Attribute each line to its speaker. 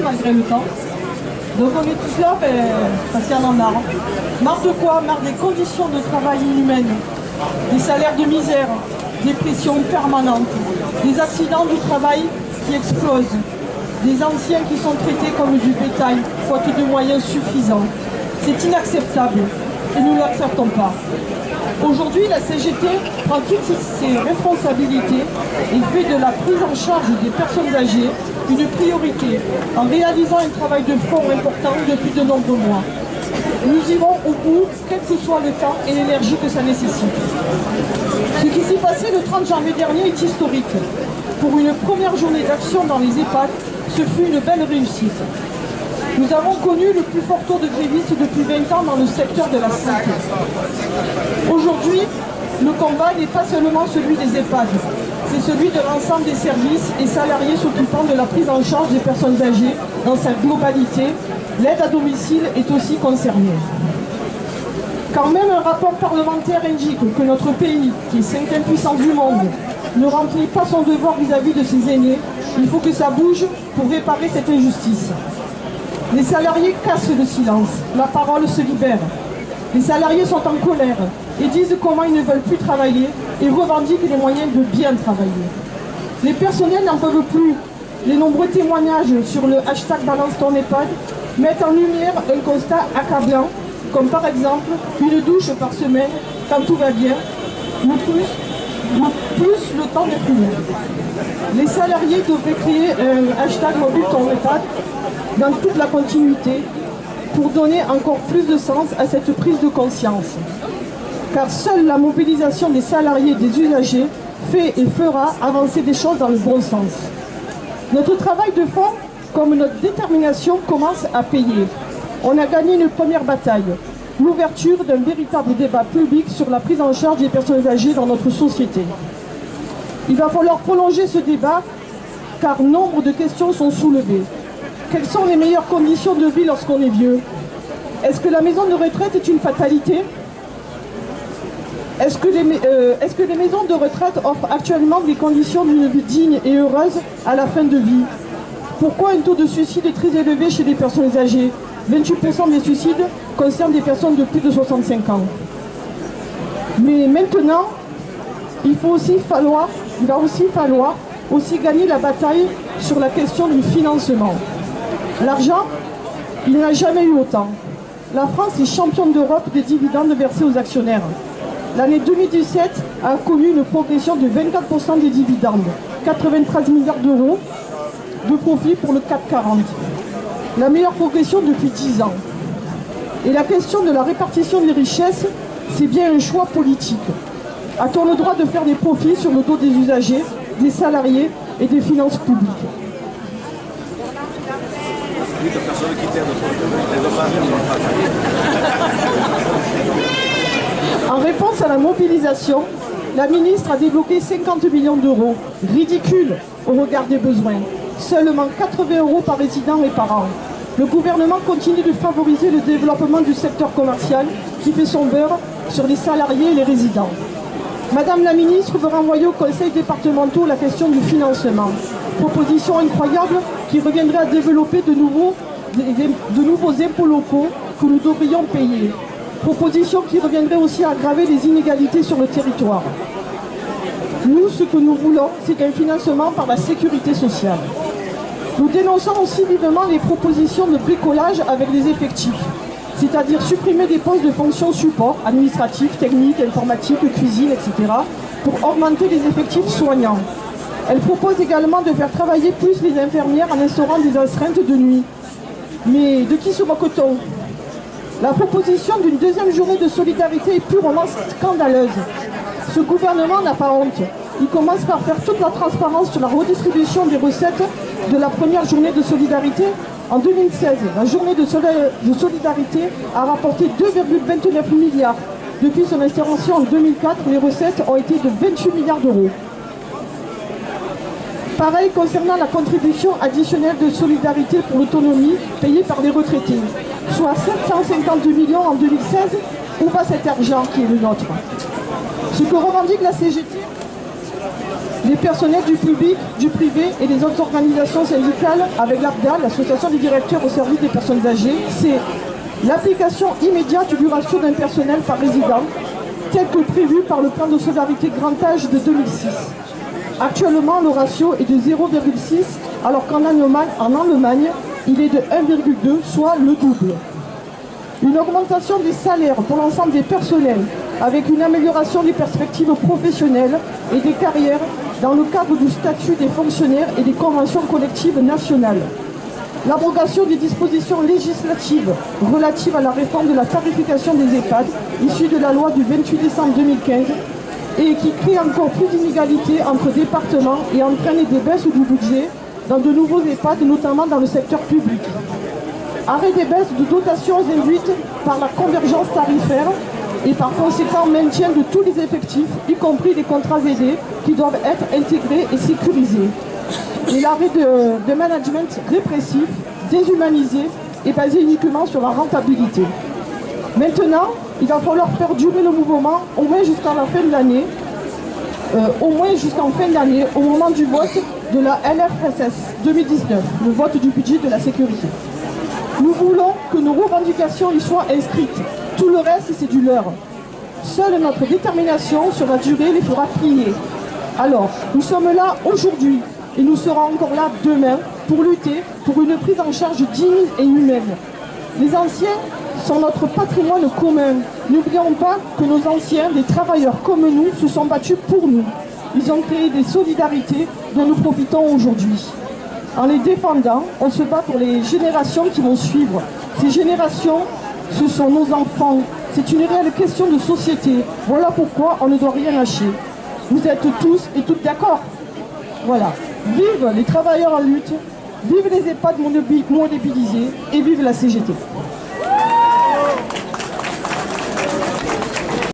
Speaker 1: malgré le temps. Donc on est tous là parce qu'il y en a marre. Marre de quoi? Marre des conditions de travail inhumaines, des salaires de misère, des pressions permanentes, des accidents du travail qui explosent, des anciens qui sont traités comme du bétail, faute de moyens suffisants. C'est inacceptable et nous ne l'acceptons pas. Aujourd'hui, la CGT prend toutes ses responsabilités et fait de la prise en charge des personnes âgées une priorité en réalisant un travail de fond important depuis de nombreux mois. Nous irons au bout, quel que soit le temps et l'énergie que ça nécessite. Ce qui s'est passé le 30 janvier dernier est historique. Pour une première journée d'action dans les EHPAD, ce fut une belle réussite. Nous avons connu le plus fort taux de grévistes depuis 20 ans dans le secteur de la santé. Aujourd'hui, le combat n'est pas seulement celui des EHPAD, c'est celui de l'ensemble des services et salariés s'occupant de la prise en charge des personnes âgées dans sa globalité. L'aide à domicile est aussi concernée. Quand même un rapport parlementaire indique que notre pays, qui est 5e puissance du monde, ne remplit pas son devoir vis-à-vis de ses aînés, il faut que ça bouge pour réparer cette injustice. Les salariés cassent le silence, la parole se libère. Les salariés sont en colère et disent comment ils ne veulent plus travailler et revendiquent les moyens de bien travailler. Les personnels n'en peuvent plus. Les nombreux témoignages sur le hashtag Balance ton EHPAD mettent en lumière un constat accablant, comme par exemple une douche par semaine quand tout va bien, ou plus le temps n'est plus long. Les salariés devraient créer un hashtag mobile ton EHPAD dans toute la continuité pour donner encore plus de sens à cette prise de conscience. Car seule la mobilisation des salariés et des usagers fait et fera avancer des choses dans le bon sens. Notre travail de fond, comme notre détermination, commence à payer. On a gagné une première bataille, l'ouverture d'un véritable débat public sur la prise en charge des personnes âgées dans notre société. Il va falloir prolonger ce débat car nombre de questions sont soulevées. Quelles sont les meilleures conditions de vie lorsqu'on est vieux? Est-ce que la maison de retraite est une fatalité? Est-ce que les maisons de retraite offrent actuellement des conditions d'une vie digne et heureuse à la fin de vie? Pourquoi un taux de suicide est très élevé chez les personnes âgées? 28% des suicides concernent des personnes de plus de 65 ans. Mais maintenant, il va aussi falloir gagner la bataille sur la question du financement. L'argent, il n'a jamais eu autant. La France est championne d'Europe des dividendes versés aux actionnaires. L'année 2017 a connu une progression de 24% des dividendes, 93 milliards d'euros de profit pour le CAC 40. La meilleure progression depuis 10 ans. Et la question de la répartition des richesses, c'est bien un choix politique. A-t-on le droit de faire des profits sur le dos des usagers, des salariés et des finances publiques? En réponse à la mobilisation, la ministre a débloqué 50 millions d'euros, ridicule au regard des besoins. Seulement 80 € par résident et par an. Le gouvernement continue de favoriser le développement du secteur commercial qui fait son beurre sur les salariés et les résidents. Madame la ministre veut renvoyer au conseil départemental la question du financement. Proposition incroyable qui reviendrait à développer de nouveaux impôts locaux que nous devrions payer. Proposition qui reviendrait aussi à aggraver les inégalités sur le territoire. Nous, ce que nous voulons, c'est un financement par la sécurité sociale. Nous dénonçons aussi vivement les propositions de bricolage avec les effectifs, c'est-à-dire supprimer des postes de fonction support, administratifs, techniques, informatiques, cuisine, etc., pour augmenter les effectifs soignants. Elle propose également de faire travailler plus les infirmières en instaurant des astreintes de nuit. Mais de qui se moque-t-on? La proposition d'une deuxième journée de solidarité est purement scandaleuse. Ce gouvernement n'a pas honte. Il commence par faire toute la transparence sur la redistribution des recettes de la première journée de solidarité. En 2016, la journée de solidarité a rapporté 2,29 milliards. Depuis son instauration en 2004, les recettes ont été de 28 milliards d'euros. Pareil concernant la contribution additionnelle de solidarité pour l'autonomie payée par les retraités, soit 752 millions en 2016. Où va cet argent qui est le nôtre? Ce que revendique la CGT, Les personnels du public, du privé et les autres organisations syndicales, avec l'ARDA, l'Association des directeurs au service des personnes âgées, c'est l'application immédiate du ratio d'un personnel par résident, tel que prévu par le plan de solidarité grand âge de 2006. Actuellement, le ratio est de 0,6, alors qu'en Allemagne, il est de 1,2, soit le double. Une augmentation des salaires pour l'ensemble des personnels, avec une amélioration des perspectives professionnelles et des carrières dans le cadre du statut des fonctionnaires et des conventions collectives nationales. L'abrogation des dispositions législatives relatives à la réforme de la tarification des EHPAD, issue de la loi du 28 décembre 2015, et qui crée encore plus d'inégalités entre départements et entraîne des baisses du budget dans de nouveaux EHPAD, notamment dans le secteur public. Arrêt des baisses de dotations induites par la convergence tarifaire et par conséquent maintien de tous les effectifs, y compris les contrats aidés, qui doivent être intégrés et sécurisés. Et l'arrêt de management répressif, déshumanisé et basé uniquement sur la rentabilité. Maintenant, il va falloir faire durer le mouvement au moins jusqu'à la fin de l'année, au moment du vote de la LFSS 2019, le vote du budget de la sécurité. Nous voulons que nos revendications y soient inscrites. Tout le reste, c'est du leurre. Seule notre détermination sur la durée les fera plier. Alors, nous sommes là aujourd'hui et nous serons encore là demain pour lutter pour une prise en charge digne et humaine. Les anciens sont notre patrimoine commun. N'oublions pas que nos anciens, des travailleurs comme nous, se sont battus pour nous. Ils ont créé des solidarités dont nous profitons aujourd'hui. En les défendant, on se bat pour les générations qui vont suivre. Ces générations, ce sont nos enfants. C'est une réelle question de société. Voilà pourquoi on ne doit rien lâcher. Vous êtes tous et toutes d'accord? Voilà. Vive les travailleurs en lutte, vive les EHPAD monobilisés et vive la CGT.